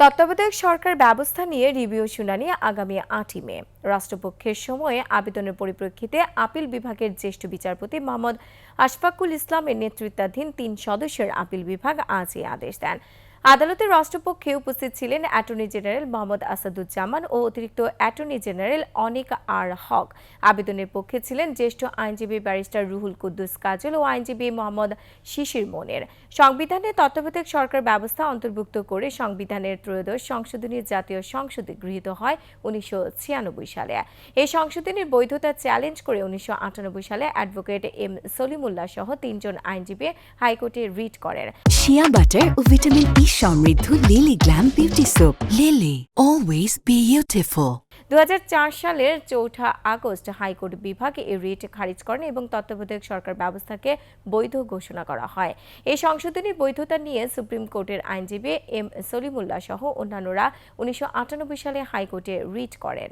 তত্ত্বাবধায়ক সরকার ব্যবস্থা নিয়ে রিভিউ শুনানি আগামী ৮ই মে। রাষ্ট্রপক্ষের সময়ে আবেদনের পরিপ্রেক্ষিতে আপিল বিভাগের জ্যেষ্ঠ বিচারপতি মোহাম্মদ আশফাকুল ইসলামের নেতৃত্বাধীন ৩ সদস্যের আপিল বিভাগ আজ এই আদেশ দেন। আদালতে রাষ্ট্রপক্ষে উপস্থিত ছিলেন অ্যাটর্নি জেনারেল মোহাম্মদ আসাদুজ্জামান ও অতিরিক্ত অ্যাটর্নি জেনারেল অনিক আর হক। আবেদনের পক্ষে ছিলেন জ্যেষ্ঠ আইনজীবী ব্যারিস্টার রুহুল কুদ্দুস কাজল ও আইনজীবী মোহাম্মদ শিশির মনির। সংবিধানে তত্ত্বাবধায়ক সরকার ব্যবস্থা অন্তর্ভুক্ত করে সংবিধানের ত্রয়োদশ সংশোধনী জাতীয় সংসদে গৃহীত হয় ১৯৯৬ সালে। এই সংশোধনীর বৈধতা চ্যালেঞ্জ করে ১৯৯৮ সালে অ্যাডভোকেট এম সলিমুল্লাহ সহ ৩ জন আইনজীবী হাইকোর্টে রিট করেন। শিয়া বাটার ও ভিটামিন ই সমৃদ্ধ lily glam beauty soap. Lily, always beautiful. ২০০৪ সালের ৪ আগস্ট হাইকোর্ট বিভাগ এই রিট খারিজ করেন এবং তত্ত্বাবধায়ক সরকার ব্যবস্থাকে বৈধ ঘোষণা করা হয়। এই সংশোধনীর বৈধতা নিয়ে সুপ্রিম কোর্টের আইনজীবী এম সলিমুল্লাহ সহ অন্যান্যরা ১৯৯৮ সালে হাইকোর্টে রিট করেন।